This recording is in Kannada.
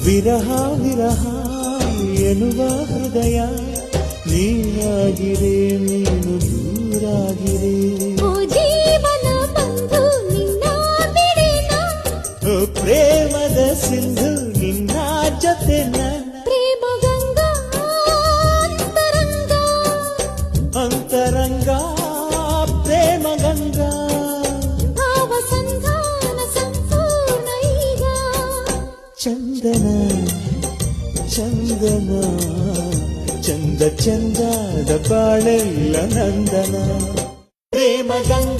ವಿರಹ ವಿರಹ ಎನ್ನುವ ಹೃದಯ ನೀನಾಗಿರೆ ನೀನು ದೂರಾಗಿರೆ ಜೀವನ ಬಂಧು ನಿನ್ನ ಬಿಡಿನ ಪ್ರೇಮದ ಸಿಂಧು ನಿನ್ನ ಜೊತೆ ಪ್ರೇಮ ಗಂಗಾ ಅಂತರಂಗ ಅಂತರಂಗ ಪ್ರೇಮ ಗಂಗಾ ಭಾವ ಸಂಧಾನ ಸಂಪೂರ್ಣ ಈಗ ಚಂದನ ಚಂದನ ಚಂದ ಚಂದದ ಬಾಳೆಲ್ಲ ನಂದನ ಪ್ರೇಮ ಗಂಗಾ